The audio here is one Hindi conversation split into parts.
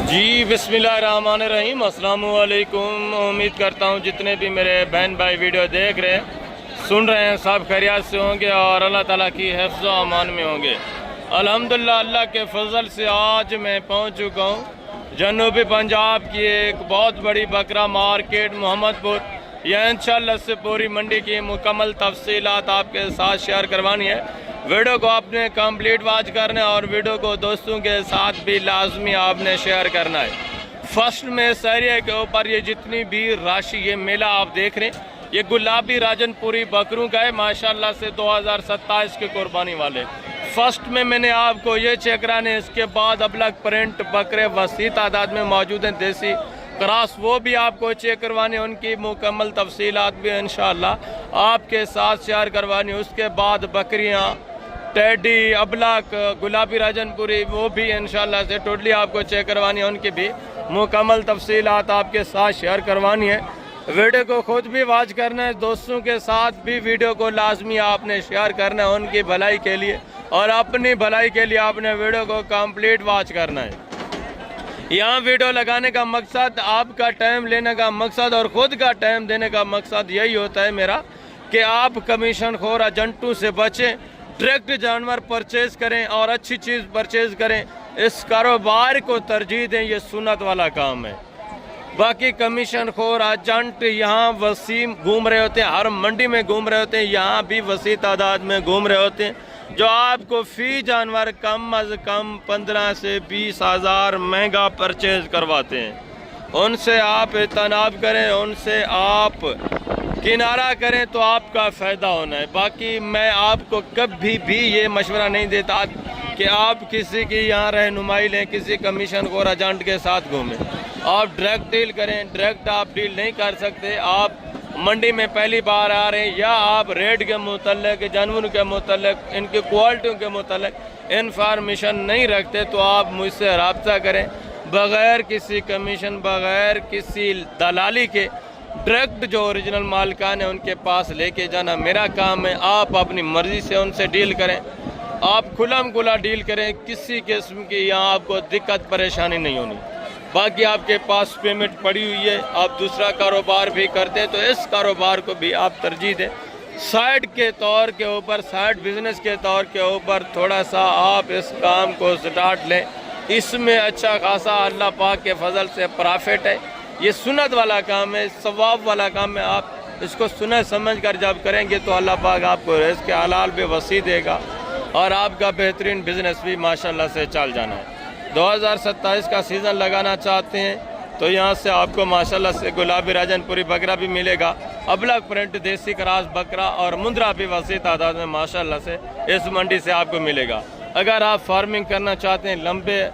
जी बिस्मिल्लाहिर्रहमानिर्रहीम, अस्सलाम वालेकुम। उम्मीद करता हूँ जितने भी मेरे बहन भाई वीडियो देख रहे हैं सुन रहे हैं सब खैरियत से होंगे और अल्लाह ताला की हिफ्ज़ व अमान में होंगे। अल्हम्दुलिल्लाह, अल्लाह के फजल से आज मैं पहुँच चुका हूँ जनूबी पंजाब की एक बहुत बड़ी बकरा मार्केट मोहम्मदपुर। यह इंशाअल्लाह से पूरी मंडी की मुकम्मल तफसीलात आपके साथ शेयर करवानी है। वीडियो को आपने कंप्लीट वॉच करना है और वीडियो को दोस्तों के साथ भी लाजमी आपने शेयर करना है। फर्स्ट में सरिया के ऊपर ये जितनी भी राशि ये मेला आप देख रहे हैं ये गुलाबी राजनपुरी बकरों का है माशाल्लाह से 2027 के कुर्बानी वाले। फर्स्ट में मैंने आपको ये चेक कराने, इसके बाद अबलग प्रिंट बकरे वसी तादाद में मौजूद हैं, देसी क्रॉस वो भी आपको चेक करवाने, उनकी मुकम्मल तफसीलात भी इंशाअल्लाह आपके साथ शेयर करवानी। उसके बाद बकरियाँ, टेडी, अबलग, गुलाबी राजनपुरी वो भी इंशाअल्लाह से टोटली आपको चेक करवानी है, उनकी भी मुकम्मल तफसीलात आपके साथ शेयर करवानी है। वीडियो को खुद भी वॉच करना है, दोस्तों के साथ भी वीडियो को लाजमी आपने शेयर करना है उनकी भलाई के लिए और अपनी भलाई के लिए आपने वीडियो को कंप्लीट वॉच करना है। यहाँ वीडियो लगाने का मकसद, आपका टाइम लेने का मकसद और ख़ुद का टाइम देने का मकसद यही होता है मेरा कि आप कमीशन खोर एजेंटों से बचें, डायरेक्ट जानवर परचेज़ करें और अच्छी चीज़ परचेज़ करें। इस कारोबार को तरजीह दें, ये सुन्नत वाला काम है। बाकी कमीशन खोर एजेंट यहाँ वसीम घूम रहे होते हैं, हर मंडी में घूम रहे होते हैं, यहाँ भी वसी तादाद में घूम रहे होते हैं, जो आपको फ़ी जानवर कम अज़ कम 15 से 20 हज़ार महंगा परचेज़ करवाते हैं। उनसे आप इत्तनाब करें, उनसे आप किनारा करें तो आपका फ़ायदा होना है। बाकी मैं आपको कभी भी ये मशवरा नहीं देता कि आप किसी की यहाँ रहनुमाई लें, किसी कमीशन खोर एजेंट के साथ घूमें। आप डायरेक्ट डील करें, डायरेक्ट आप डील नहीं कर सकते। आप मंडी में पहली बार आ रहे हैं या आप रेट के मुतल्लिक़, जानवरों के मुतल्लिक़, इनकी क्वालिटियों के मुतल्लिक़ इंफॉर्मेशन नहीं रखते तो आप मुझसे रब्ता करें बग़ैर किसी कमीशन, बग़ैर किसी दलाली के डायरेक्ट जो ओरिजिनल मालिकान है उनके पास लेके जाना मेरा काम है। आप अपनी मर्ज़ी से उनसे डील करें, आप खुलम खुला डील करें, किसी किस्म की यहाँ आपको दिक्कत परेशानी नहीं होनी। बाकी आपके पास पेमेंट पड़ी हुई है, आप दूसरा कारोबार भी करते हैं तो इस कारोबार को भी आप तरजीह दें। साइड के तौर के ऊपर, साइड बिजनेस के तौर के ऊपर थोड़ा सा आप इस काम को स्टार्ट लें, इसमें अच्छा खासा अल्लाह पाक के फजल से प्रॉफिट है। ये सुन्नत वाला काम है, सवाब वाला काम है। आप इसको सुनत समझ कर जब करेंगे तो अल्लाह पाक आपको रिज़्क़ के हलाल भी वसी देगा और आपका बेहतरीन बिजनेस भी माशाल्लाह से चल जाना है। 2027 का सीज़न लगाना चाहते हैं तो यहाँ से आपको माशाल्लाह से गुलाबी राजनपुरी बकरा भी मिलेगा, अबलग प्रिंट देसी क्रॉस बकरा और मुंद्रा भी वसी तादाद में माशाल्लाह से इस मंडी से आपको मिलेगा। अगर आप फार्मिंग करना चाहते हैं, लंबे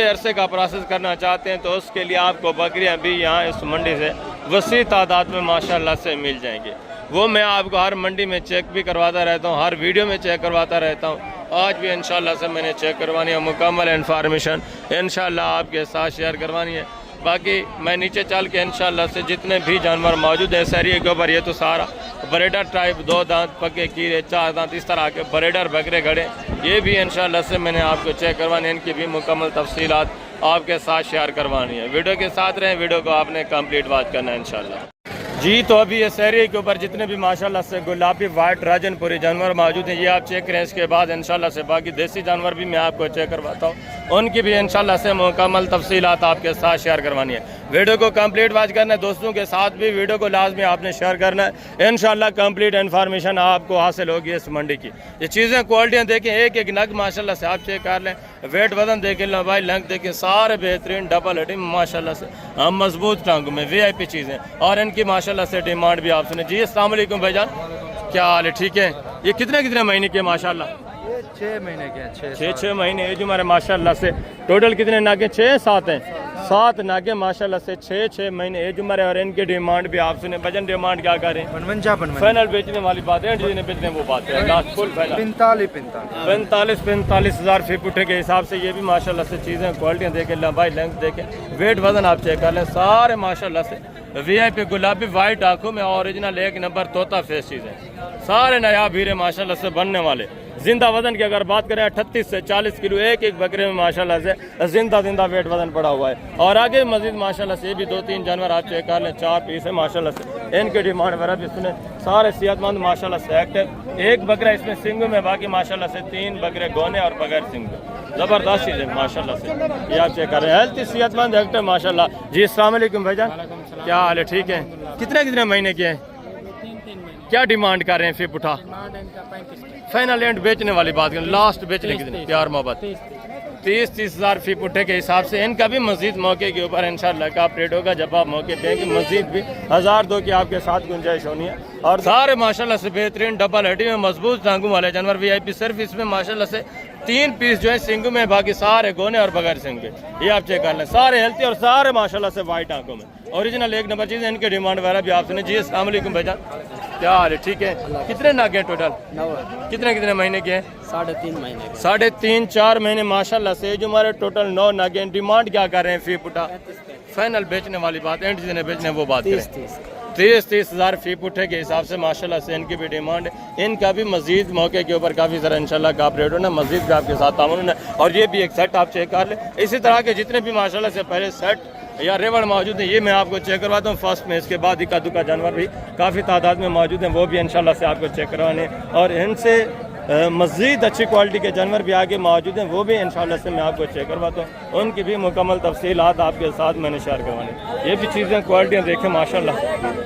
अरसे का प्रोसेस करना चाहते हैं तो उसके लिए आपको बकरियाँ भी यहाँ इस मंडी से वसी तादाद में माशाल्लाह से मिल जाएंगी। वो मैं आपको हर मंडी में चेक भी करवाता रहता हूँ, हर वीडियो में चेक करवाता रहता हूँ। आज भी इंशाल्लाह से मैंने चेक करवानी है, मुकम्मल इन्फॉर्मेशन इंशाल्लाह आपके साथ शेयर करवानी है। बाकी मैं नीचे चल के इंशाल्लाह से जितने भी जानवर मौजूद है शहरी के ऊपर, ये तो सारा ब्रेडर टाइप, 2 दांत, पक्के कीड़े, 4 दांत, इस तरह के ब्रेडर बकरे खड़े, ये भी इंशाल्लाह से मैंने आपको चेक करवानी है, इनकी भी मुकम्मल तफसीलात आपके साथ शेयर करवानी है। वीडियो के साथ रहें, वीडियो को आपने कंप्लीट वॉच करना है इंशाल्लाह। जी तो अभी ये शहरी के ऊपर जितने भी माशाल्लाह से गुलाबी वाइट राजनपुरी जानवर मौजूद हैं ये आप चेक करें। इसके बाद इंशाल्लाह से बाकी देसी जानवर भी मैं आपको चेक करवाता हूँ, उनकी भी इंशाल्लाह से मुकम्मल तफसीलात आपके साथ शेयर करवानी है। वीडियो को कंप्लीट वॉच करना है, दोस्तों के साथ भी वीडियो को लाजमी आपने शेयर करना है। इंशाल्लाह कंप्लीट इन्फॉर्मेशन आपको हासिल होगी इस मंडी की। ये चीज़ें क्वालिटियाँ देखें, एक एक नग माशाल्लाह से आप चेक कर लें, वेट वजन देखें, लंबाई लेंथ देखें, सारे बेहतरीन डबल हेडिंग माशाल्लाह से हम मजबूत टांगों में VIP चीज़ें और इनकी माशाल्लाह से डिमांड भी आप सुने। जी अस्सलाम वालेकुम भाईजान, क्या हाल है? ठीक है। ये कितने महीने के माशाल्लाह? ये 6 महीने के, 6 महीने एज हमारे माशाल्लाह से। टोटल कितने नागे? 6-7 हैं, 7 नागे माशाल्लाह से। 6 महीने एज उम्र है और इनकी डिमांड भी आप सुने। वजन डिमांड क्या करें? 55 फाइनल बेचने वाली बात है, जिन्हें बेचने वो बात है। लास्ट फुल फाइनल 45 हज़ार फी पुठे के हिसाब से ये भी माशाल्लाह से चीज़ें क्वालिटियाँ देखें, लंबाई लेंथ देखें, वेट वजन आप चेक कर लें, सारे माशाल्लाह से VIP गुलाबी वाइट आंखों में ओरिजिनल 1 नंबर तोता फेस चीज़ें, सारे नायाब हीरे माशाल्लाह से बनने वाले। जिंदा वजन की अगर बात करें 38 से 40 किलो एक एक बकरे में माशाल्लाह से जिंदा वेट वजन पड़ा हुआ है। और आगे मजीद माशाल्लाह से भी 2-3 जानवर आप चेक कर लें, 4 पीस है माशाल्लाह से। इनकी डिमांड वगैरह भी सुने, सारे सेहतमंद माशाल्लाह से एक्टिव। एक बकरा इसमें सिंग में, बाकी माशाल्लाह से 3 बकरे गोने और बगैर सिंग में। ज़बरदस्त चीज़ है माशाल्लाह से, ये आप चेक कर रहे हैं। हेल्थी सेहतमंद एक्टिव माशाल्लाह। जी अस्सलाम वालेकुम भाईजान, क्या हाल है? ठीक है। कितने महीने के हैं? क्या डिमांड कर रहे हैं? फिर उठा फाइनल एंड बेचने वाली बात करें, लास्ट बेचने की दिन प्यार मोहब्बत 30 हज़ार फी पुट्ठे के हिसाब से। इनका भी मजीद मौके के ऊपर इंशाल्लाह का अपडेट होगा जब आप मौके देंगे। मजीद भी 1000-2 की आपके साथ गुंजाइश होनी है। और सारे माशाल्लाह से बेहतरीन डबल हड्डी में मजबूत टांगों वाले जानवर VIP। सिर्फ इसमें माशाल्लाह से 3 पीस जो है सिंगू में, बाकी सारे गोने और बगैर सिंग के। ये आप चेक कर लें, सारे हेल्थी और सारे माशाल्लाह से वाइट आंखों में ओरिजिनल एक नंबर चीज़ है। इनकी डिमांड वगैरह भी आपने। जी अस्सलाम वालेकुम भाईजान, क्या हाल है? ठीक है। कितने नागे हैं टोटल? 9 कितने महीने के हैं? 3.5 महीने 3.5-4 महीने माशाल्लाह से। जो हमारे टोटल 9 नागे। डिमांड क्या कर रहे हैं फी पुटा? फाइनल बेचने वाली बात, एंड जिन्हें बेचने वो बात करें। 30 हज़ार फी पुट्ठे के हिसाब से माशाल्लाह से इनकी भी डिमांड है। इनका भी मजीद मौके के ऊपर काफ़ी ज़रा इंशाल्लाह का अपडेट होना, मजीद भी आपके साथ तामुन है। और ये भी एक सेट आप चेक कर लें। इसी तरह के जितने भी माशाल्लाह से पहले सेट या रेवड़ मौजूद है, ये मैं आपको चेक करवाता हूँ फर्स्ट में। इसके बाद इक्का दुक्का जानवर भी काफ़ी तादाद में मौजूद हैं, वो भी इंशाल्लाह से आपको चेक करवाने। और इनसे मज़ीद अच्छी क्वालिटी के जानवर भी आगे मौजूद हैं, वो भी इंशाल्लाह से मैं आपको चेक करवाता हूँ। उनकी भी मुकम्मल तफसीलात आपके साथ मैंने शेयर करवानी। ये भी चीज़ें क्वालिटियाँ देखें माशाल्लाह,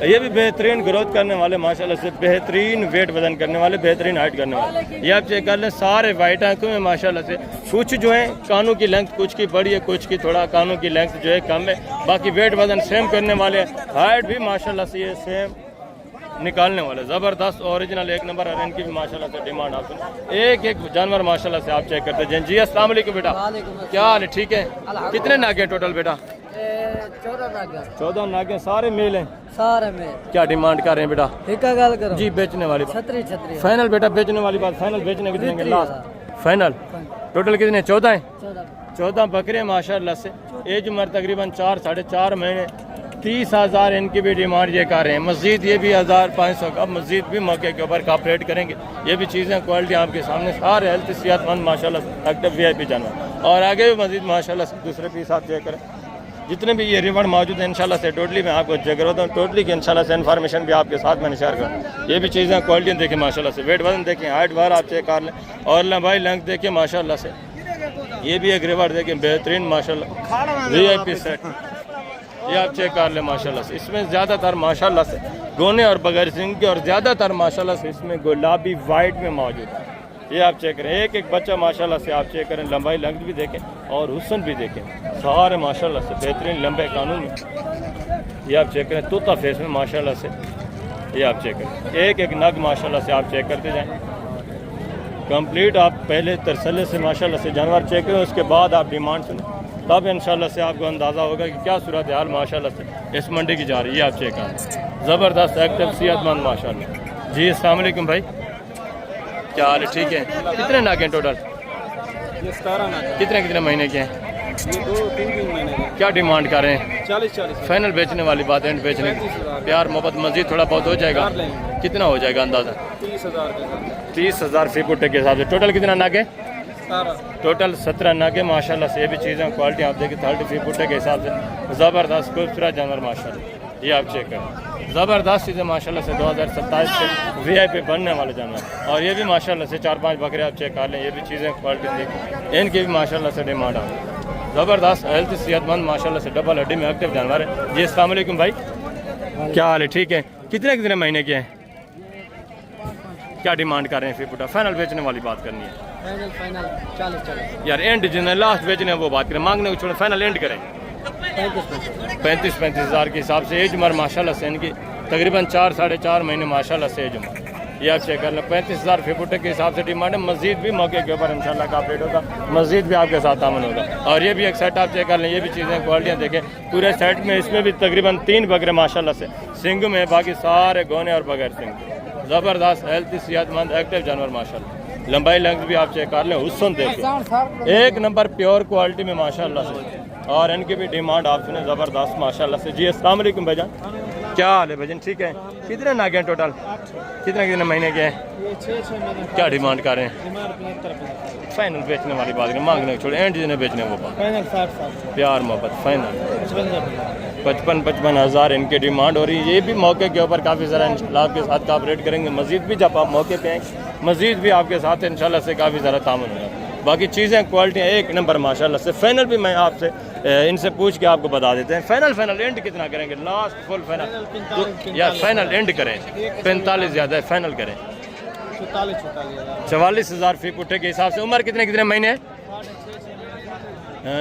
ये भी बेहतरीन ग्रोथ करने वाले माशाल्लाह से, बेहतरीन वेट वजन करने वाले, बेहतरीन हाइट करने वाले। ये आप चेक कर लें, सारे वाइट आंखों में माशाल्लाह से। कुछ जो है कानों की लेंथ कुछ की बड़ी है, कुछ की थोड़ा कानों की लेंथ जो है कम है, बाकी वेट वजन सेम करने वाले। हाइट भी माशाल्लाह से ये सेम निकालने वाले, ज़बरदस्त ओरिजिनल एक नंबर। और इनकी भी माशाल्लाह से डिमांड आप सुन, एक एक जानवर माशाल्लाह से आप चेक करते हैं। जी अस्सलाम वालेकुम बेटा, क्या हाल है? ठीक है। कितने नागे हैं टोटल बेटा? 14 नागे, सारे मेल हैं? सारे में। क्या डिमांड कर रहे हैं बेटा? एक गल करो जी बेचने वाली छतरी फाइनल बेटा, बेचने वाली बात फाइनल। बेचने कितने के लास्ट फाइनल? टोटल कितने? 14 हैं। 14 बकरे माशाल्लाह से। एज उम्र तकरीबन 4-4.5 महीने। 30 हज़ार इनकी भी डिमांड ये कर रहे हैं। मजीद ये भी 1500 का मजीद भी मौके के ऊपर कॉपरेट करेंगे। ये भी चीज़ें क्वालिटी आपके सामने, सारे हेल्थ सेहतमंद माशाल्लाह एक्टिव VIP जानवर। और आगे भी मजीद माशाल्लाह से दूसरे पीस आप चेक करें, जितने भी ये रिवॉर्ड मौजूद है इंशाल्लाह से टोटली मैं आपको चेक करवाता हूँ। टोटली की इंशाल्लाह से इन्फॉर्मेशन भी आपके साथ मैंने शेयर करूँ। ये भी चीज़ें क्वालिटी देखें माशाल्लाह से, वेट वजन देखें, हाइट बार आप चेक कर लें, और लंबाई लेंथ देखें माशाल्लाह से। ये भी एक रिवॉर्ड देखें बेहतरीन माशाल्लाह VIP सेट, ये आप चेक कर लें माशाल्लाह से। इसमें ज़्यादातर माशाल्लाह से गोने और बगैर सिंग के, और ज़्यादातर माशाल्लाह से इसमें गुलाबी वाइट में मौजूद है। ये आप चेक करें, एक एक बच्चा माशाल्लाह से आप चेक करें, लंबाई लेंथ भी देखें और हुस्न भी देखें, सारे माशाल्लाह से बेहतरीन लंबे कानून में। ये आप चेक करें, तोता फेस में माशाल्लाह से। ये आप चेक करें, एक एक नग माशाल्लाह से आप चेक करते जाएँ कंप्लीट। आप पहले तरसले से माशाल्लाह से जानवर चेक करें, उसके बाद आप डिमांड सुनें, तब इंशाल्लाह से आपको अंदाज़ा होगा कि क्या सूरत हाल माशाल्लाह से इस मंडी की जा रही है। आप चेक करें, ज़बरदस्त एक्टिव सेहतमंद माशाल्लाह। जी अस्सलाम वालेकुम भाई, क्या हाल है? ठीक है। कितने नागे हैं टोटल? 17 नागे। कितने महीने के हैं? ये 2-3 महीने के। क्या डिमांड कर रहे हैं? 40 फाइनल बेचने वाली बात, एंड बेचने की प्यार मोहब्बत मजीद थोड़ा बहुत हो जाएगा। कितना हो जाएगा अंदाज़ा? 30 हज़ार फी पुट्टे के हिसाब से। टोटल कितना नागे? टोटल 17 नागे माशाल्लाह से। ये भी चीज़ें क्वालिटी आप देखिए 30 फी पुट्टे के हिसाब से, ज़बरदस्त खूबसूरत जानवर माशाल्लाह। ये आप चेक करें, ज़बरदस्त चीज़ें माशाल्लाह से 2027 से VIP बनने वाले जानवर। और ये भी माशाल्लाह से 4-5 बकरे आप चेक कर लें, ये भी चीज़ें क्वालिटी देखिए, इनकी भी माशाल्लाह से डिमांड है। ज़बरदस्त हेल्थ सेहतमंद माशाल्लाह से डबल हड्डी में एक्टिव जानवर है। जी अस्सलाम वालेकुम भाई, क्या हाल है? ठीक है। कितने महीने के हैं? क्या डिमांड कर रहे हैं? फिर पुटा फाइनल बेचने वाली बात करनी है। फाइनल 40 यार एंड जिन्हें लास्ट बेचने हैं वो बात करें, मांगने को छोड़े फाइनल एंड करें। 35 हज़ार के हिसाब से। एज उम्र माशाल्लाह से इनकी तकरीबन 4-4.5 महीने माशाल्लाह से एज उम्र। ये आप चेक कर लें, 35 हज़ार फी पुट्टे के हिसाब से डिमांड है। मजीद भी मौके के ऊपर इंशाल्लाह का अपडेट होगा, मजीद भी आपके साथ आमन होगा। और ये भी एक सेट आप चेक कर लें, ये भी चीज़ें क्वालिटियाँ देखें पूरे सेट में। इसमें भी तकरीबन 3 बकरे माशाल्लाह से सिंग में, बाकी सारे गोने और बगैर सिंग। ज़बरदस्त हेल्थी सेहतमंद एक्टिव जानवर माशाल्लाह। लंबाई लेंथ भी आप चेक कर लें, हुस्न देखें, एक नंबर प्योर क्वालिटी में माशाल्लाह से। और इनकी भी डिमांड आप सुने ज़बरदस्त माशाल्लाह से। जी अस्सलाम वालेकुम भाईजान, क्या हाल है भाईजान? ठीक है। कितने नागे हैं टोटल? कितने महीने के हैं? ये 6 महीने क्या डिमांड कर रहे हैं? डिमांड 75 फाइनल बेचने वाली बात करें, मांगने को छोड़े, एंड जिन्हें बेचने वो बात, फाइनल 60 प्यार मोहब्बत फाइनल 55 55 हज़ार इनकी डिमांड हो रही है। ये भी मौके के ऊपर काफ़ी सारा इंशाल्लाह आपके साथ कॉपरेट करेंगे। मज़ीद भी जब आप मौके पे आएँ मज़ीद भी आपके साथ इंशाल्लाह से काफ़ी सारा तामुन होगा। बाकी चीज़ें क्वालिटियाँ एक नंबर माशाल्लाह से। फाइनल भी मैं आपसे इनसे पूछ के आपको बता देते हैं। फाइनल एंड कितना करेंगे? लास्ट फुल फाइनल या फाइनल एंड करें? 45 ज़्यादा है, फाइनल करें 44,000 फी पुट्ठे के हिसाब से। उम्र कितने महीने है?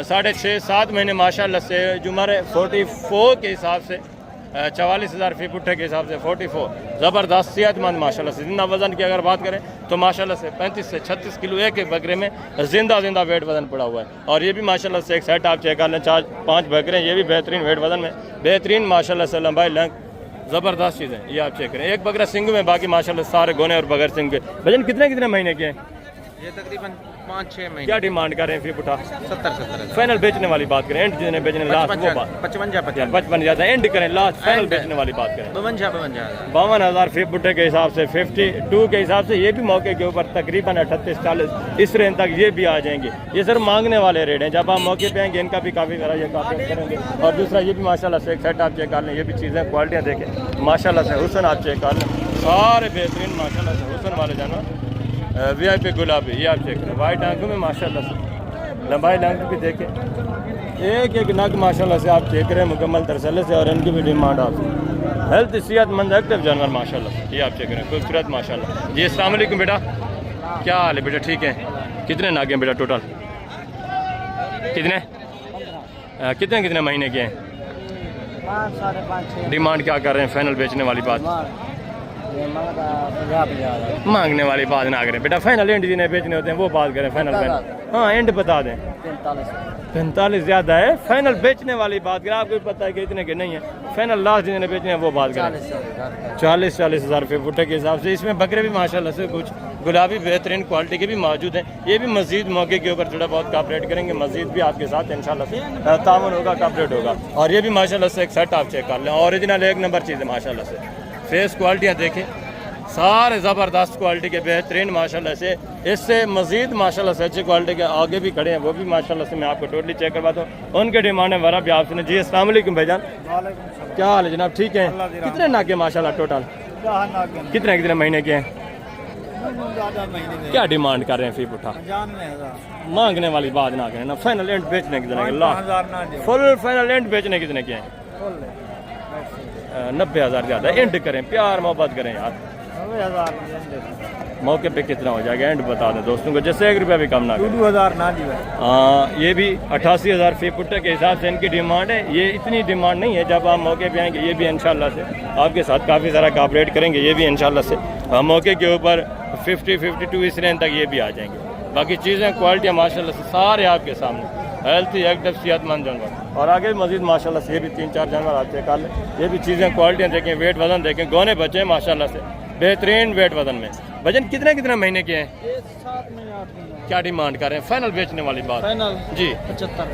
6.5-7 महीने माशाल्लाह से। जुमर 44 के हिसाब से 44,000 फी पुट्ठे के हिसाब से 44 ज़बरदस्त सेहतमंद माशाल्लाह से। जिंदा वज़न की अगर बात करें तो माशाल्लाह से 35 से 36 किलो एक बकरे में जिंदा वेट वज़न पड़ा हुआ है। और ये भी माशाल्लाह से एक सेट आप चेक कर लें, 4-5 बकरे, ये भी बेहतरीन वेट वज़न में, बेहतरीन माशाल्लाह से लंबाई लंग ज़बरदस्त चीज़ है। ये आप चेक करें, एक बकरा सिंग में, बाकी माशाल्लाह सारे गोने और बगैर सिंग के। वजन कितने महीने के हैं? ये तकरीबन 5-6 महीने। क्या डिमांड कर रहे हैं? फिर पुठा 70 फाइनल बेचने वाली बात करें, एंड जिन्हें बेचने लास्ट वो बात 55 ज़्यादा, एंड करें लास्ट फाइनल बेचने वाली बात करें 52,000 फी पुट्ठे के हिसाब से 52 के हिसाब से। ये भी मौके के ऊपर तकरीबन 38-40 इस रेंज तक ये भी आ जाएंगे। ये सर मांगने वाले रेट हैं, जब आप मौके पे आएंगे इनका भी काफ़ी सारा ये काफ़ी करेंगे। और दूसरा ये भी माशाल्लाह से एक सेट आप चेक कर लें, ये भी चीज़ें क्वालिटियाँ देखें माशाल्लाह से। हुसन आप चेक कर लें, सारे बेहतरीन माशाल्लाह से हुसन वाले जानवर। VIP गुलाबी, ये आप चेक करें, वाइट आंखों में माशाल्लाह से लंबाई लंग भी देखें, एक नग माशाल्लाह से आप चेक करें मुकम्मल तरसले से। और इनकी भी डिमांड आप हेल्थ सेहतमंद एक्टिव जानवर माशाल्लाह से। ये आप चेक करें, खूबसूरत माशाल्लाह। जी अस्सलाम वालेकुम बेटा, क्या हाल है बेटा? ठीक है। कितने नागे हैं बेटा टोटल? कितने महीने के हैं? 5-5.5 डिमांड क्या कर रहे हैं? फाइनल बेचने वाली बात, मांगने वाली बात ना करें बेटा। फाइनल एंड जिन्हें बेचने होते हैं वो बात करें। फाइनल हाँ एंड बता दें। 45 ज़्यादा है, फाइनल बेचने वाली बात करें। आपको पता है कि इतने के नहीं है, फाइनल लास्ट जिन्हें बेचने हैं वो बात करें। 40 हज़ार रुपये फुटे के हिसाब से। इसमें बकरे भी माशाल्लाह से कुछ गुलाबी बेहतरीन क्वालिटी के भी मौजूद हैं। ये भी मज़ीद मौके के ऊपर थोड़ा बहुत कॉपरेट करेंगे, मज़ीद भी आपके साथ इंशाल्लाह से तामुन होगा, कॉपरेट होगा। और ये भी माशाल्लाह से एक सेट आप चेक कर लें, ओरिजिनल एक नंबर चीज़ है माशाल्लाह से। फेस क्वालिटियाँ देखें, सारे ज़बरदस्त क्वालिटी के बेहतरीन माशाल्लाह से। इससे मज़ीद माशाल्लाह से अच्छी क्वालिटी के आगे भी खड़े हैं, वो भी माशाल्लाह से मैं आपको टोटली चेक करवाता हूँ। उनके डिमांड है वरा भी आपसे। जी अस्सलाम वालेकुम भाईजान, क्या हाल है जनाब? ठीक है। कितने नाके माशाल्लाह टोटल? कितने महीने के हैं? क्या डिमांड कर रहे हैं? फी पुठा मांगने वाली बात ना करें ना। फाइनल एंड बेचने कितने? फुल फाइनल एंड बेचने कितने के हैं? 90,000 ज़्यादा, एंड करें, प्यार मोहब्बत करें यार। मौके पे कितना हो जाएगा एंड बता दें दोस्तों को, जैसे 1 रुपया भी कम ना। 2,000 ना दी। हाँ ये भी 88,000 फी पुट्टे के हिसाब से इनकी डिमांड है। ये इतनी डिमांड नहीं है, जब आप मौके पे आएंगे ये भी इंशाल्लाह से आपके साथ काफ़ी सारा कॉपरेट करेंगे। ये भी इंशाल्लाह से मौके के ऊपर 50-52 इस रेंज तक ये भी आ जाएंगे। बाकी चीज़ें क्वालिटियाँ माशाल्लाह से सारे आपके सामने, हेल्थी एक्टिव सेहतमंद जानवर। और आगे मजीद माशाल्लाह से ये भी 3-4 जानवर आते हैं कल। ये भी चीज़ें क्वालिटियाँ देखें, वेट वजन देखें, गोने बचे हैं माशाल्लाह से बेहतरीन वेट वजन में। वजन कितने महीने के हैं? 7 महीने 8 महीने। क्या डिमांड कर रहे हैं? फाइनल बेचने वाली बात फाइनल जी 75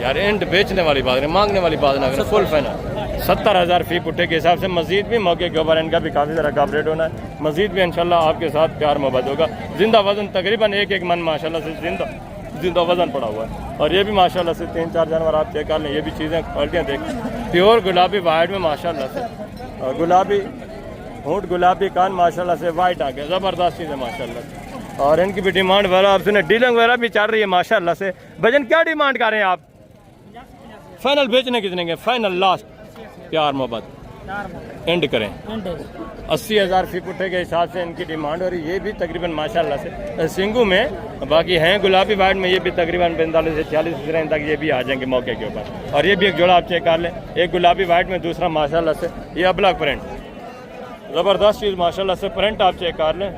यार, एंड बेचने वाली बात करें, मांगने वाली बात ना करें। फुल फाइनल 70,000 फी पुट्टे के हिसाब से। मजीद भी मौके के ऊपर इनका भी काफ़ी सारा कॉपरेट होना है। मजीद भी इंशाल्लाह आपके साथ प्यार मोहब्बत होगा। जिंदा वजन तकरीबन एक मन माशाल्लाह से जिंदा वजन पड़ा हुआ है। और ये भी माशाल्लाह से 3-4 जानवर आप चेक कर लें। ये भी चीज़ें क्वालिटियाँ देखें, प्योर गुलाबी वाइट में माशाल्लाह से, और गुलाबी होंठ, गुलाबी कान माशाल्लाह से, वाइट आ गया, ज़बरदस्त चीज़ है माशाल्लाह से। और इनकी भी डिमांड वगैरह आप सुने, डीलिंग वगैरह भी चल रही है माशाल्लाह से। वजन क्या डिमांड कर रहे हैं आप? फाइनल बेचने कितने के? फाइनल लास्ट प्यार मोहब्बत एंड करें 80,000 फी पुट्टे के हिसाब से इनकी डिमांड हो रही है। ये भी तकरीबन माशाल्लाह से सिंगू में, बाकी हैं गुलाबी वाइट में, ये भी तकरीबन 45 से 40 रेंज तक ये भी आ जाएंगे मौके के ऊपर। और ये भी एक जोड़ा आप चेक कर लें, एक गुलाबी वाइट में, दूसरा माशाल्लाह से ये अबलग प्रिंट, ज़बरदस्त चीज़ माशाल्लाह से। प्रिंट आप चेक कर लें,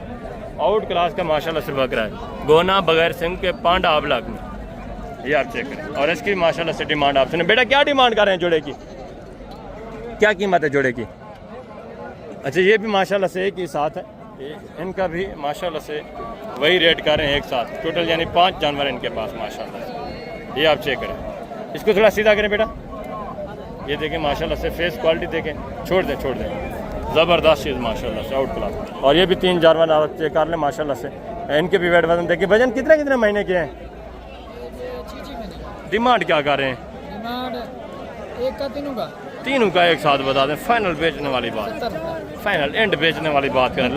आउट क्लास का माशाल्लाह से बकरा है, गोना बगैर सिंग के, पांडा अबलग में, ये आप चेक करें। और इसकी माशाल्लाह से डिमांड आप सुने। बेटा क्या डिमांड कर रहे हैं जोड़े की? क्या कीमत है जोड़े की? अच्छा ये भी माशाल्लाह से एक ही साथ है, इनका भी माशाल्लाह से वही रेट कर रहे हैं एक साथ, टोटल यानी 5 जानवर इनके पास माशाल्लाह से। ये आप चेक करें, इसको थोड़ा सीधा करें बेटा, ये देखें माशाल्लाह से फेस क्वालिटी देखें, छोड़ दें ज़बरदस्त चीज़ माशाल्लाह से, आउट क्लास। और ये भी 3 जानवर आप चेक कर लें माशाल्लाह से, इनके भी वेट वजन देखिए। वजन कितने कितने महीने के हैं? डिमांड क्या कर रहे हैं? तीनों का एक साथ बता दें, फाइनल बेचने वाली बात, फाइनल एंड बेचने वाली बात करें,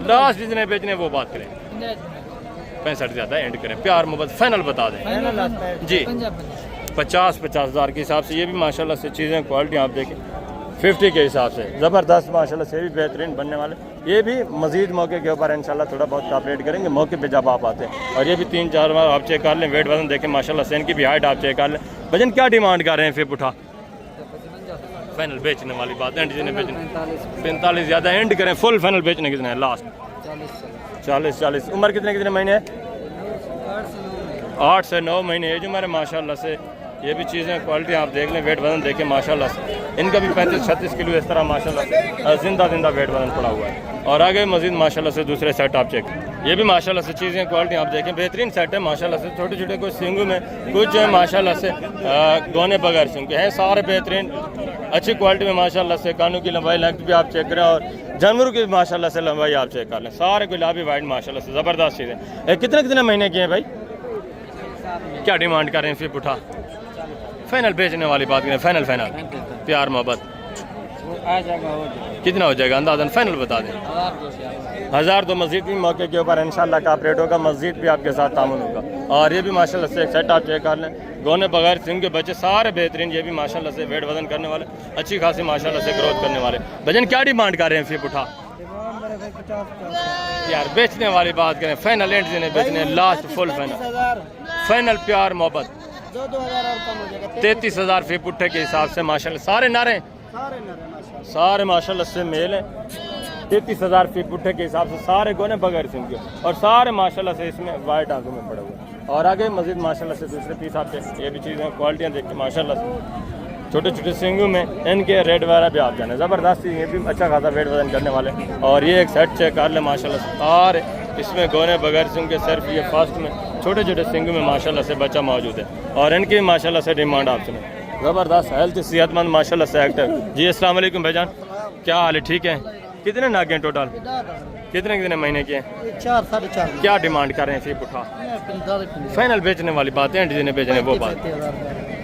लास्ट जितने बेचने वो बात करें, 65 ज़्यादा एंड करें, प्यार मोहब्बत फाइनल बता दें जी। 50 हज़ार के हिसाब से ये भी माशाल्लाह से चीज़ें क्वालिटी आप देखें, 50 के हिसाब से ज़बरदस्त माशाल्लाह से भी बेहतरीन बनने वाले। ये भी मज़ीद मौके के ऊपर इंशाल्लाह थोड़ा बहुत कॉपरेट करेंगे मौके पे जब आप आते हैं। और ये भी 3-4 बार आप चेक कर लें, वेट वजन देखें माशाल्लाह से, इनकी भी हाइट आप चेक कर लें। वजन क्या डिमांड कर रहे हैं फिर उठा? फाइनल बेचने वाली बात, एंड जिन्हें बेचने 45 ज़्यादा एंड करें, फुल फाइनल बेचने कितने हैं? लास्ट 40। उम्र कितने कितने महीने है? 8 से 9 महीने एज उम्र है माशाल्लाह से। ये भी चीज़ें क्वालिटी आप देख लें, वेट वजन देखें माशाल्लाह से, इनका भी 35-36 किलो इस तरह माशाल्लाह से जिंदा वेट वजन पड़ा हुआ है। और आगे मजीद माशाल्लाह से दूसरे सेट आप चेक, ये भी माशाल्लाह से चीज़ें क्वालिटी आप देखें, बेहतरीन सेट है माशाल्लाह से। छोटे छोटे कुछ सिंगू में, कुछ जो है माशाल्लाह से दोने बगैर सिंग के हैं, सारे बेहतरीन अच्छी क्वालिटी में माशाल्लाह से। कानों की लंबाई लेंथ भी आप चेक करें और जानवरों की भी माशाल्लाह से लंबाई आप चेक कर लें, सारे गुलाबी वाइट माशाल्लाह से ज़बरदस्त चीज़ें। कितने कितने महीने की हैं भाई? क्या डिमांड कर रहे हैं फिर उठा? फाइनल बेचने वाली बात करें, फाइनल प्यार मोहब्बत कितना हो जाएगा अंदाज़न? फाइनल बता दें। 1000 तो मस्जिद भी मौके के ऊपर इंशाल्लाह का ऑपरेट होगा, मस्जिद भी आपके साथ तामुन होगा। और ये भी माशाल्लाह से एक सेट आप चेक कर लें, गोने बगैर सिंह के बच्चे सारे बेहतरीन, ये भी माशाल्लाह से वेट वजन करने वाले, अच्छी खासी माशाल्लाह से ग्रोथ करने वाले। वजन क्या डिमांड कर रहे हैं फिर उठा? यार बेचने वाली बात करें, फाइनल एंड जिन्हें बेचने, लास्ट फुल फाइनल प्यार मोहब्बत 33,000 फी पुट्ठे के हिसाब से माशाल्लाह, सारे नारे सारे माशाल्लाह से मेल हैं। 33,000 फी पुट्ठे के हिसाब से सारे गोने बगैर सिंह के, और सारे माशाल्लाह से इसमें वाइट आंखों में पड़े हुए। और आगे मजीद माशाल्लाह से दूसरे पीस आपके, ये भी चीज़ें क्वालिटियाँ देख के माशाल्लाह से छोटे छोटे सिंगों में इनके रेड वगैरह भी आप जाने ज़बरदस्त, ये भी अच्छा खासा वेट वजन करने वाले। और ये एक सेट चेक कर ले माशाल्लाह से, सारे इसमें गोने बगैर सिंह के, सिर्फ ये फर्स्ट में छोटे छोटे सिंगों में माशाल्लाह से बच्चा मौजूद है। और इनकी माशाल्लाह से डिमांड आप सुने, ज़बरदस्त हेल्थ सेहतमंद माशाल्लाह से एक्टिव। जी अस्सलाम वालेकुम भाईजान, क्या हाल है? ठीक है। कितने नागे हैं टोटल? कितने कितने महीने के हैं? 4-4.5। क्या डिमांड कर रहे हैं फिर उठा? फाइनल बेचने वाली बात है, जिन्हें बेचने वो बात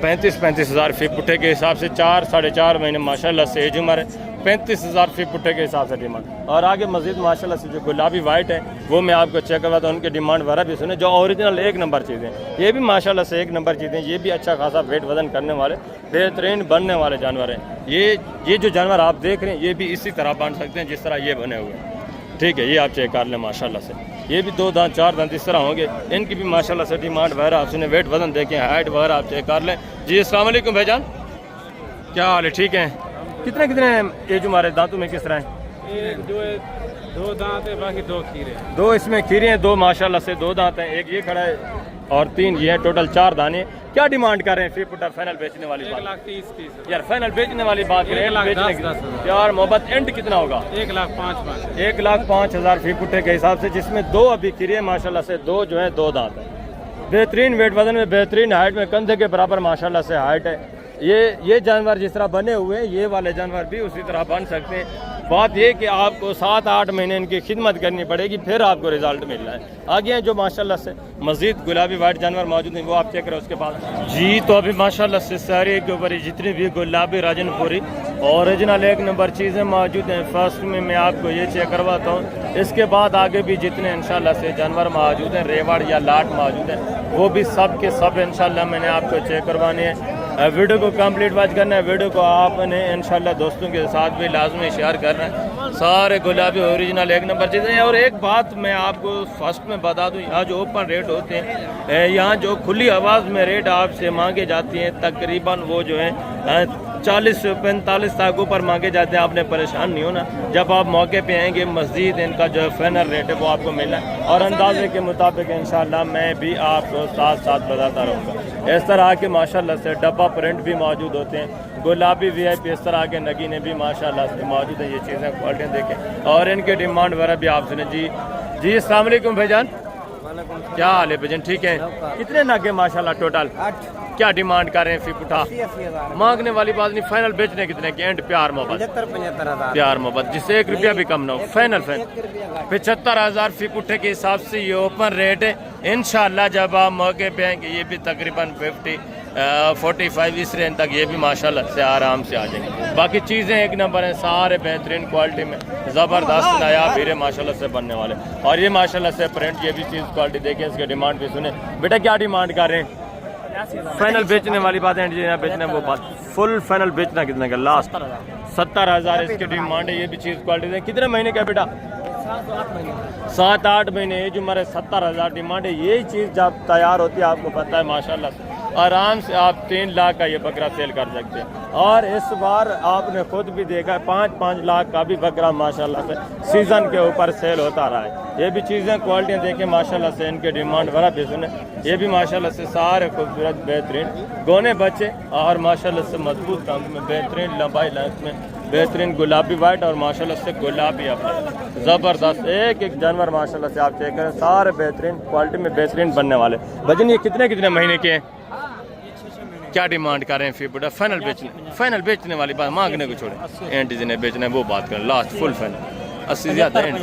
35,000 फी पुट्ठे के हिसाब से, 4-4.5 महीने माशाल्लाह से एज उम्र है, 35,000 फी पुट्ठे के हिसाब से डिमांड। और आगे मजीद माशाल्लाह से जो गुलाबी वाइट है वो मैं आपको चेक करवाता हूँ, उनके डिमांड वगैरह भी सुने, जो ओरिजिनल 1 नंबर चीज़ें, ये भी माशाल्लाह से 1 नंबर चीज़ें, ये भी अच्छा खासा वेट वजन करने वाले बेहतरीन बनने वाले जानवर हैं। ये जो जानवर आप देख रहे हैं ये भी इसी तरह बन सकते हैं जिस तरह ये बने हुए हैं, ठीक है। ये आप चेक कर लें माशाल्लाह से, ये भी 2 दांत 4 दांत इस तरह होंगे, इनकी भी माशाल्लाह से डिमांड वगैरह आप सुने, वेट वजन देखें, हाइट वगैरह आप चेक कर लें। जी अस्सलाम वालेकुम भाईजान, क्या हाल है? ठीक है। कितने कितने एज हमारे दांतों में किस तरह हैं? एक जो है 2 दांत है, बाकी 2 खीरे, 2 इसमें खीरे हैं, 2 माशाल्लाह से 2 दांत हैं, एक ये खड़ा है और 3 ये है, टोटल 4 दाने। क्या डिमांड कर रहे हैं फिर पुटा? फाइनल बेचने वाली बात 1,30,30 यार, फाइनल बेचने वाली बात करें, 1,10,10 यार मोहब्बत एंड कितना होगा? 1,05,500 1,05,000 फी पुट्ठे के हिसाब से, जिसमें 2 अभी खीरे माशाल्लाह से, 2 जो है 2 दांत है, बेहतरीन वेट वजन में, बेहतरीन हाइट में, कंधे के बराबर माशाल्लाह से हाइट है। ये जानवर जिस तरह बने हुए हैं, ये वाले जानवर भी उसी तरह बन सकते हैं। बात ये कि आपको 7-8 महीने इनकी खिदमत करनी पड़ेगी, फिर आपको रिजल्ट मिल रहा है। आगे हैं जो माशाल्लाह से मजीद गुलाबी वाइट जानवर मौजूद हैं, वो आप चेक करें उसके बाद। जी तो अभी माशाल्लाह से सारे के ऊपर जितने भी गुलाबी राजनपुरी ओरिजिनल 1 नंबर चीज़ें मौजूद हैं। फर्स्ट में मैं आपको ये चेक करवाता हूँ, इसके बाद आगे भी जितने इंशाल्लाह से जानवर मौजूद हैं, रेवाड़ या लाट मौजूद हैं, वो भी सब के सब इंशाल्लाह मैंने आपको चेक करवाने हैं। वीडियो को कंप्लीट वॉच करना है, वीडियो को आपने इंशाल्लाह दोस्तों के साथ भी लाजमी शेयर करना है। सारे गुलाबी ओरिजिनल 1 नंबर चीज़ें हैं। और एक बात मैं आपको फर्स्ट में बता दूं, यहाँ जो ओपन रेट होते हैं, यहाँ जो खुली आवाज़ में रेट आपसे मांगे जाती हैं, तकरीबन वो जो है 40 से 45 तक ऊपर मांगे जाते हैं। आपने परेशान नहीं होना, जब आप मौके पे आएंगे मस्जिद इनका जो फाइनल रेट है वो आपको मिलना है, और अंदाजे के मुताबिक इंशाल्लाह मैं भी आपको साथ साथ बताता रहूँगा। इस तरह के माशाल्लाह से डब्बा प्रिंट भी मौजूद होते हैं, गुलाबी VIP इस तरह के नगीने भी माशाल्लाह से मौजूद हैं। ये चीज़ें क्वालिटियाँ देखें और इनके डिमांड वगैरह भी आप सुने। जी अस्सलाम वालेकुम भाईजान, क्या हाल है भाईजान? ठीक है। कितने नागे माशाल्लाह टोटल? क्या डिमांड कर रहे हैं फी पुठा? 80,000 मांगने वाली बात नहीं, फाइनल बेचने कितने की? एंड प्यार मोहब्बत, 75,000 प्यार मोहब्बत जिससे 1 रुपया भी कम ना हो। फाइनल 75,000 फी पुठे के हिसाब से ये ओपन रेट है। इंशाल्लाह जब आप मौके पे आएंगे ये भी तकरीबन 45 इस रेंज तक ये भी माशाल्लाह से आराम से आ जाएंगे। बाकी चीज़ें एक नंबर हैं, सारे बेहतरीन क्वालिटी में ज़बरदस्त नया हीरे माशाल्लाह से बनने वाले। और ये माशाल्लाह से प्रिंट, ये भी चीज़ क्वालिटी देखिए, इसके डिमांड भी सुने। बेटा क्या डिमांड कर रहे हैं? फाइनल बेचने वाली बात है, बेचना वो बात फुल फाइनल बेचना कितने का? लास्ट 70,000 इसकी डिमांड है। ये भी चीज़ क्वालिटी है। कितने महीने का बेटा? 7-8 महीने एज उम्र है, 70,000 डिमांड है। यही चीज़ जब तैयार होती है आपको पता है माशाल्लाह से आराम से आप 3 लाख का ये बकरा सेल कर सकते हैं। और इस बार आपने खुद भी देखा 5-5 लाख का भी बकरा माशाल्लाह से सीज़न के ऊपर सेल होता रहा है। ये भी चीज़ें क्वालिटियाँ देखें माशाल्लाह से, इनके डिमांड बड़ा भी सुने। ये भी माशाल्लाह से सारे खूबसूरत बेहतरीन गोने बच्चे और माशाल्लाह से मजबूत रंग में, बेहतरीन लंबाई लेंथ में, बेहतरीन गुलाबी वाइट और माशाल्लाह से गुलाबी अपना ज़बरदस्त एक जानवर माशाल्लाह से आप चेक करें, सारे बेहतरीन क्वालिटी में बेहतरीन बनने वाले। भजन ये कितने महीने के हैं? क्या डिमांड कर रहे हैं फी बुढ़ा? फाइनल बेचने वाली बात, मांगने को छोड़े, एंड जिन्हें बेचना है वो बात करें। लास्ट फुल फाइनल 80 ज़्यादा एंड,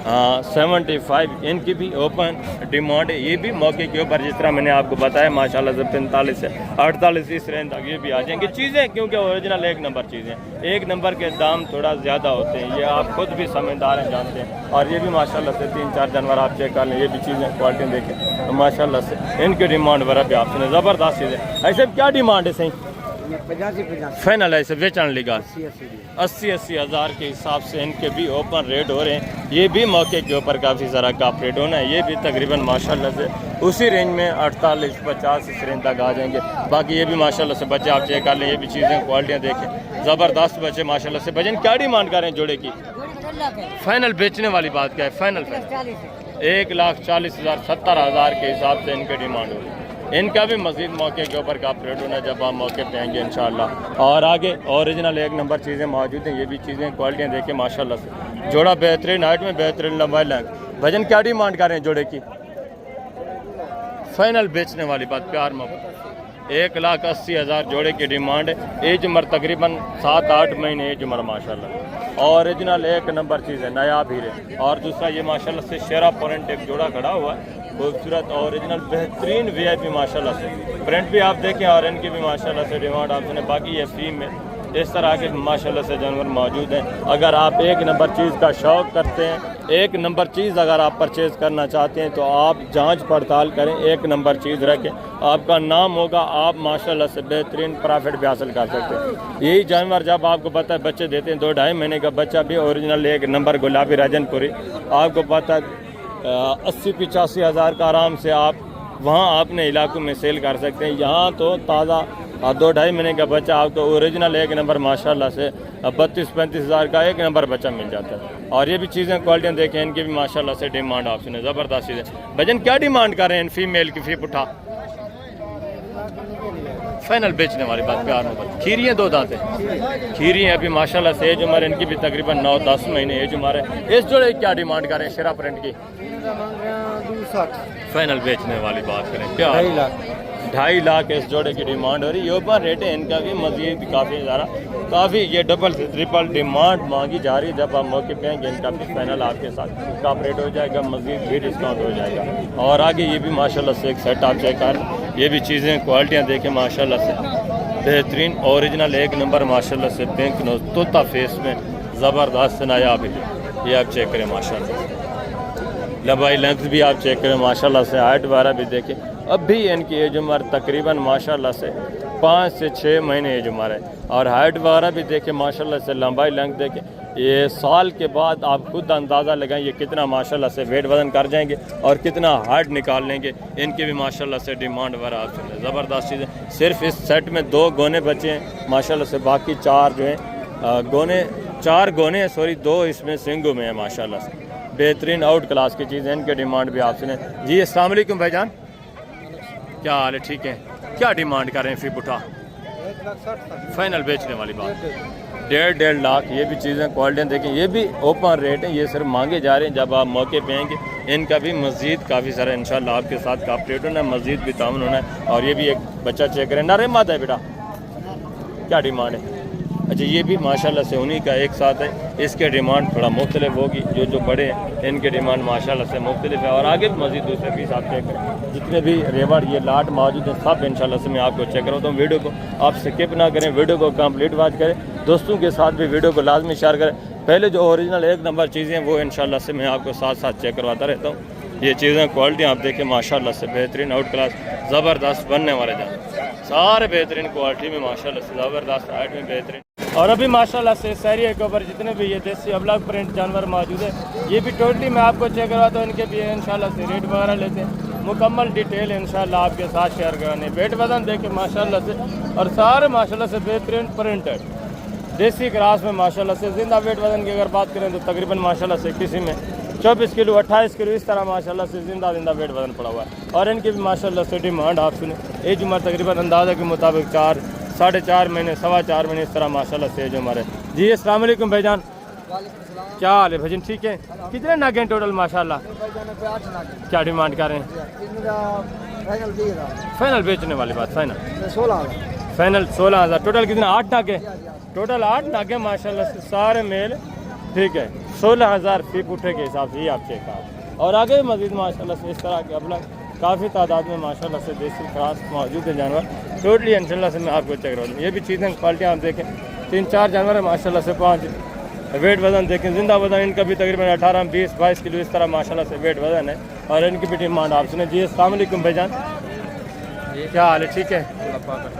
हाँ 75 इनकी भी ओपन डिमांड है। ये भी मौके के ऊपर जिस तरह मैंने आपको बताया माशाल्लाह से 45 से 48 इस रेंज तक ये भी आ जाएंगे चीज़ें, क्योंकि ओरिजिनल एक नंबर चीज़ें, एक नंबर के दाम थोड़ा ज़्यादा होते हैं, ये आप खुद भी समझदार हैं, जानते हैं। और ये भी माशाल्लाह से 3-4 जानवर आप चेक कर लें, ये भी चीज़ें क्वालिटी देखें तो माशाल्लाह से इनकी डिमांड वगैरह भी आप सुने, ज़बरदस्त चीज़ें। ऐसे क्या डिमांड है सही? 85 फाइनल ऐसे बेचने लगा 80 हज़ार के हिसाब से इनके भी ओपन रेट हो रहे हैं। ये भी मौके के ऊपर काफ़ी सारा काफ रेट होना है। ये भी तकरीबन माशाल्लाह से उसी रेंज में 48-50 इस रेंज तक आ जाएंगे। बाकी ये भी माशाल्लाह से बच्चे आप चेक कर लें, ये भी चीज़ें क्वालिटियाँ देखें, ज़बरदस्त बच्चे माशाल्लाह से। भजन क्या डिमांड कर रहे हैं जोड़े की? फाइनल बेचने वाली बात क्या है? फाइनल 1,40,000 70,000 के हिसाब से इनके डिमांड हो रही है। इनका भी मज़ीद मौके के ऊपर का रेट होना है जब आप मौके पे आएंगे इंशाल्लाह। और आगे ओरिजिनल एक नंबर चीज़ें मौजूद हैं। ये भी चीज़ें क्वालिटियाँ देखें माशाल्लाह से, जोड़ा बेहतरीन हाइट में, बेहतरीन लंबाई लेंथ। भजन क्या डिमांड कर रहे हैं जोड़े की? फाइनल बेचने वाली बात, प्यार मोहब्बत 1,80,000 जोड़े की डिमांड है। एज उम्र तकरीबन 7-8 महीने एज उम्र माशाल्लाह। ओरिजिनल एक नंबर चीज़ है, नया हीरे। और दूसरा ये माशाल्लाह से शेरा प्रिंट एक जोड़ा खड़ा हुआ है, खूबसूरत ओरिजिनल बेहतरीन VIP माशाल्लाह से। प्रिंट भी आप देखें और इनकी भी माशाल्लाह से डिमांड आप सुने। बाकी ये फीम में इस तरह के माशाल्लाह से जानवर मौजूद हैं। अगर आप एक नंबर चीज़ का शौक़ करते हैं, एक नंबर चीज़ अगर आप परचेज़ करना चाहते हैं तो आप जांच पड़ताल करें, एक नंबर चीज़ रखें, आपका नाम होगा, आप माशाल्लाह से बेहतरीन प्रॉफिट भी हासिल कर सकते हैं। यही जानवर जब आपको पता है बच्चे देते हैं, 2-2.5 महीने का बच्चा भी ओरिजिनल एक नंबर गुलाबी राजनपुरी, आपको पता है 80-85 हज़ार का आराम से आप वहाँ अपने इलाकों में सेल कर सकते हैं। यहाँ तो ताज़ा 2-2.5 महीने का बच्चा आपको ओरिजिनल एक नंबर माशाल्लाह से 32-35 हज़ार का एक नंबर बच्चा मिल जाता है। और ये भी चीज़ें क्वालिटियाँ देखें, इनकी भी माशाल्लाह से डिमांड आप सुने, ज़बरदस्त चीज़ें। भजन क्या डिमांड कर रहे हैं फीमेल की फी पुठा? फाइनल बेचने वाली बात, प्यार मोहब्बत। खीरी है, 2 दांत है, खीरी है अभी माशाल्लाह से। एज उम्र इनकी भी तकरीबन 9-10 महीने एज उम्र है। इस जोड़े क्या डिमांड कर रहे हैं शेरा प्रिंट की? 260 फाइनल बेचने वाली बात करें क्या? 2.5 लाख इस जोड़े की डिमांड हो रही है। ओपन रेट है इनका भी मजीद काफ़ी ये डबल ट्रिपल डिमांड मांगी जा रही है। जब आप मौके पे आएंगे इनका भी फाइनल आपके साथ का रेट हो जाएगा, मजीद भी डिस्काउंट हो जाएगा। और आगे ये भी माशाल्लाह से एक सेट आप चेक कर, ये भी चीज़ें क्वालिटियाँ देखें माशाल्लाह से, बेहतरीन ओरिजिनल एक नंबर माशाल्लाह से। पिंक नोज तोता फेस में ज़बरदस्त नया भी ये आप चेक करें माशाल्लाह। लंबाई लेंथ भी आप चेक करें माशाल्लाह से। हाइट वगैरह भी देखें। अब भी इनकी एज उम्र तकरीबन माशाल्लाह से 5 से 6 महीने एज उम्र है। और हाइट वगैरह भी देखें माशाल्लाह से, लंबाई लेंथ देखें। ये साल के बाद आप खुद अंदाज़ा लगाएं ये कितना माशाल्लाह से वेट वज़न कर जाएंगे और कितना हाइट निकाल लेंगे। इनकी भी माशाल्लाह से डिमांड वगैरह आप सुन, ज़बरदस्त चीज़ें। सिर्फ इस सेट में 2 गोने बचे हैं माशाल्लाह से, बाकी 4 जो हैं गोने, 4 गोने हैं सॉरी, 2 इसमें सिंगों में है माशाल्लाह से। बेहतरीन आउट क्लास की चीज़ें, इनके डिमांड भी आप सुने। जी अस्सलाम वालेकुम भाईजान, क्या हाल है? ठीक है। क्या डिमांड कर रहे हैं फी पुठा? 1,60,000 फाइनल बेचने वाली बात, 1.5 लाख। ये भी चीज़ें क्वालिटियाँ देखें, ये भी ओपन रेट है, ये सिर्फ मांगे जा रहे हैं। जब आप मौके पे आएंगे इनका भी मज़ीद काफ़ी सारा इंशाल्लाह आपके साथ कॉपरेट होना है, मज़ीद भी ताउन होना है। और ये भी एक बच्चा चेक करें, नारे मादा है बेटा, क्या डिमांड है? अच्छा, ये भी माशाल्लाह से उन्हीं का एक साथ है। इसके डिमांड थोड़ा मुख्तलिफ होगी, जो बड़े हैं इनके डिमांड माशाल्लाह से मुख्तलिफ है। और आगे भी मज़ीद दूसरे पीस आप चेक करें, जितने भी रेवड़ ये लाट मौजूद हैं सब इंशाल्लाह से मैं आपको चेक कराता हूँ। वीडियो को आप स्किप ना करें, वीडियो को कंप्लीट वॉच करें, दोस्तों के साथ भी वीडियो को लाजमी शेयर करें। पहले जो ओरिजिनल 1 नंबर चीज़ें हैं वो इंशाल्लाह से मैं आपको साथ साथ चेक करवाता रहता हूँ। ये चीज़ें क्वालिटी आप देखें माशाल्लाह से बेहतरीन आउट क्लास ज़बरदस्त बनने वाले जान, सारे बेहतरीन क्वालिटी में माशाल्लाह से ज़बरदस्त हाइट में बेहतरीन। और अभी माशाल्लाह से शहरी के ऊपर जितने भी ये देसी अबलग प्रिंट जानवर मौजूद है, ये भी टोटली मैं आपको चेक करवाता हूँ। इनके भी इंशाल्लाह से रेट वगैरह लेते हैं, मुकम्मल डिटेल इंशाल्लाह आपके साथ शेयर कराने। वेट वजन देखें माशाल्लाह से, और सारे माशाल्लाह से बेहतरीन प्रिंटेड देसी क्रास में माशाल्लाह से। जिंदा वेट वजन की अगर बात करें तो तकरीबन माशाल्लाह से किसी में 24 किलो 28 किलो इस तरह माशाल्लाह से जिंदा वेट वजन पड़ा हुआ है। और इनकी भी माशाल्लाह से डिमांड आप सुने, एज उम्र तकरीबन अंदाज़ा के मुताबिक 4 साढ़े 4 महीने 4.25 महीने इस तरह माशाल्लाह से एज उम्र है। जी अस्सलाम वालेकुम भाईजान, क्या हाल है भाईजान? ठीक है। कितने नागे हैं टोटल माशाल्लाह? क्या डिमांड कर रहे हैं? फाइनल बेचने वाली बात, फाइनल 16,000। टोटल कितना? 8 नागे, टोटल 8 नागे माशाल्लाह से सारे मेल, ठीक है। 16,000 फी पुट्ठे के हिसाब से ये आप चेक कर। और आगे मजीद माशाल्लाह से इस तरह के अब काफ़ी तादाद में माशाल्लाह से देसी क्रास मौजूद है जानवर, टोटली इंशाल्लाह से मैं आपको चेक करवा दूँ। ये भी चीज़ें क्वालिटियाँ आप देखें, 3-4 जानवर है माशाल्लाह से, 5 वेट वजन देखें, जिंदा वजन इनका भी तकरीबन 18, 20, 22 किलो इस तरह माशाल्लाह से वेट वजन है। और इनकी भी डिमांड आप सुने। जी अस्सलाम वालेकुम भाईजान, क्या हाल है? ठीक है।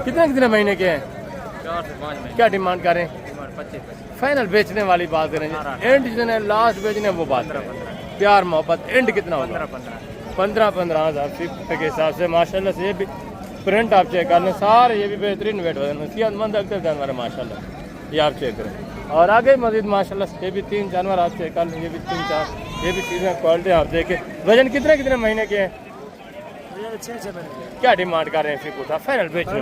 कितने महीने के हैं? 4 से 5 महीने। क्या डिमांड करें? 25। फाइनल बेचने वाली बात करें, एंड जितने लास्ट बेचने वो बात करें, प्यार मोहब्बत एंड कितना होगा? 15,000 फीट के हिसाब से माशाल्लाह से। ये भी प्रिंट आप चेक कर लें, सारे ये भी बेहतरीन वेट वजन सेहतमंद अक्सर जानवर है माशाल्लाह, ये आप चेक करें। और आगे मजीद माशाल्लाह से ये भी 3 जानवर आप चेक कर लें, ये भी 3-4 ये भी चीज़ें क्वालिटी आप देखें। वजन कितने महीने के हैं? 6 महीने। क्या डिमांड कर रहे हैं? फिर उठा फाइनल बेचने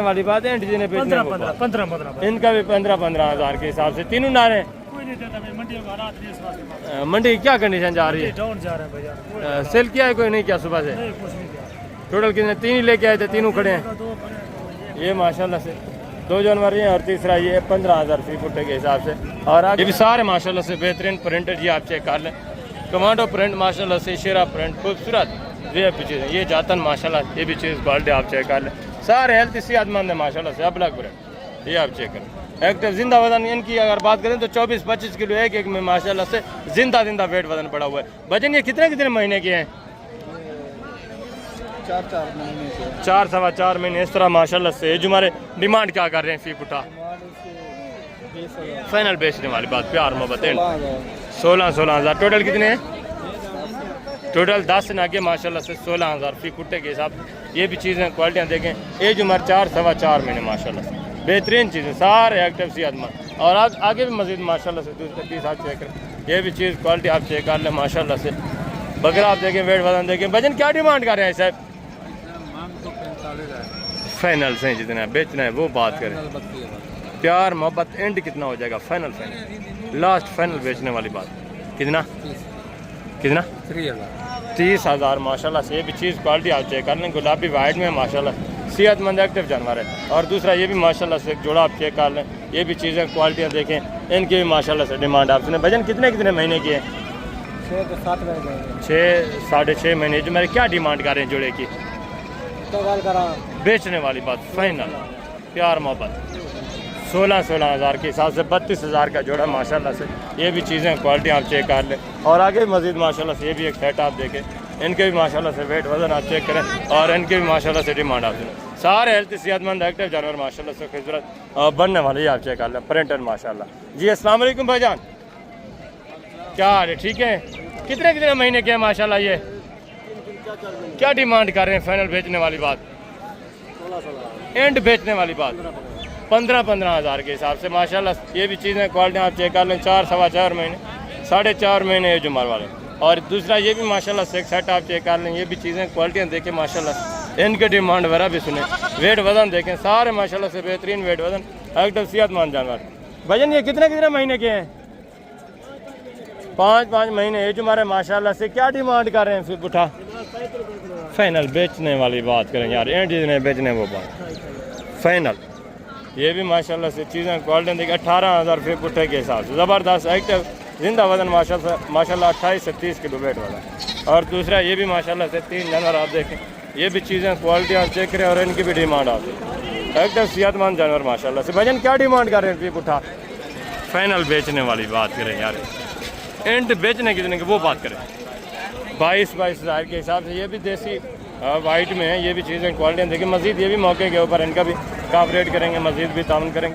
वाली बात है, जिन्हें बेचने 15 इनका भी 15,000 के हिसाब से। तीनों नारे मंडी की क्या कंडीशन जा रही है? डाउन जा रहे हैं भैया। सेल किया है कोई नहीं क्या सुबह से? कुछ नहीं किया। टोटल कितने? 3 ही लेके आए थे, तीनों खड़े हैं। ये माशाल्लाह से 2 जानवर हैं और तीसरा ये 15,000 फी फुटे के हिसाब से। और आगे भी सारे माशाल्लाह से बेहतरीन प्रिंटेड, ये आप चेक कर लें, कमांडो प्रिंट माशाल्लाह से, शेरा प्रिंट खूबसूरत ये भी चीज़ है। ये जातन माशाल्लाह, ये भी चीज़ क्वालिटी आप चेक कर लें, सारे हेल्थ सेहतमंद है माशाल्लाह से। अबलग प्रिंट ये आप चेक करें। एक्टिव जिंदा वजन इनकी अगर बात करें तो 24-25 किलो एक में माशाल्लाह से जिंदा वेट वजन पड़ा हुआ है। वजन ये कितने महीने के हैं? 4 महीने से 4-4.25 महीने इस तरह माशाल्लाह से। जो हमारे डिमांड क्या कर रहे हैं फी पुटा? फाइनल बेचने वाली बात, प्यार मोहब्बत 16,000। टोटल कितने हैं? टोटल 10 नागे माशाल्लाह से 16,000 फी कुट्टे के हिसाब से। ये भी चीज़ें क्वालिटियाँ देखें, एज उम्र 4-4.25 महीने माशाल्लाह से, बेहतरीन चीज़ें, सारे एक्टिव सेहतमंद। और आगे भी मजीद माशाल्लाह से दूसरे पीस आप चेक करें, ये भी चीज़ क्वालिटी आप चेक कर लें माशाल्लाह से। बकरा आप देखें, वेट वजन देखें। वजन क्या डिमांड कर रहे हैं साहब? फाइनल से जितना बेचना है वो बात करें, प्यार मोहब्बत एंड कितना हो जाएगा? फाइनल लास्ट फाइनल बेचने वाली बात कितना? 30,000 माशाल्लाह से। ये भी चीज़ क्वालिटी आप चेक कर लें, गुलाबी वाइट में माशाल्लाह सेहतमंद एक्टिव जानवर है। और दूसरा ये भी माशाल्लाह से एक जोड़ा आप चेक कर लें, ये भी चीज़ें क्वालिटियाँ देखें, इनकी भी माशाल्लाह से डिमांड आप सुने। वजन कितने महीने की है? 6 से 7 महीने। 6-6.5 महीने। जो मेरे क्या डिमांड कर रहे हैं जोड़े की? बेचने वाली बात फाइनल, प्यार मोहब्बत 16,000 के हिसाब से 32,000 का जोड़ा माशाल्लाह से। ये भी चीज़ें क्वालिटी आप चेक कर लें। और आगे मजीद माशाल्लाह से ये भी एक सेट आप देखें, इनके भी माशाल्लाह से वेट वजन आप चेक करें, और इनके भी माशाल्लाह से डिमांड आप सुनें। सारे हेल्थ सेहतमंद एक्टिव जानवर माशाल्लाह से खूबसूरत बनने वाले, ये आप चेक कर लें, प्रिंटर माशाल्लाह। जी अस्सलाम वालेकुम भाईजान, क्या हाल है? ठीक है। कितने महीने के हैं माशाल्लाह? ये क्या डिमांड कर रहे हैं? फाइनल बेचने वाली बात, एंड बेचने वाली बात 15,000 के हिसाब से माशाल्लाह। ये भी चीज़ें क्वालिटी आप चेक कर लें, 4-4.25 महीने 4.5 महीने एज उम्र वाले। और दूसरा ये भी माशाल्लाह से एक सेट आप चेक कर लें, ये भी चीज़ें क्वालिटियाँ देखें माशाल्लाह, इनके डिमांड वगैरह भी सुने, वेट वजन देखें, सारे माशाल्लाह से बेहतरीन वेट वजन। एकदम सेहतमंद जानवर। भजन ये कितने महीने के हैं? 5 महीने एज हमारे माशाल्लाह से। क्या डिमांड कर रहे हैं फिर पुठा? फाइनल बेचने वाली बात करें यार, एंड जितने बेचने वो बात फाइनल। ये भी माशाल्लाह से चीज़ें क्वालिटी देखिए 18,000 रुपये पुट्ठे के हिसाब से ज़बरदस्त एक्टिव जिंदा वजन माशाल्लाह 28 से 30 किलो वेट वाला। और दूसरा ये भी माशाल्लाह से 3 जानवर आप देखें, ये भी चीज़ें क्वालिटी आप चेक करें और इनकी भी डिमांड आती है एकदम सेहतमंद जानवर माशाल्लाह से। भजन क्या डिमांड कर रहे हैं फिर पुट्ठा? फाइनल बेचने वाली बात करें यार, एंड बेचने कितने की वो बात करें 22 हज़ार के हिसाब से। ये भी देसी वाइट में है, ये भी चीज़ें क्वालिटी देखिए। मज़ीद ये भी मौके के ऊपर इनका भी काफ रेट करेंगे, मज़ीद भी ताउन करेंगे।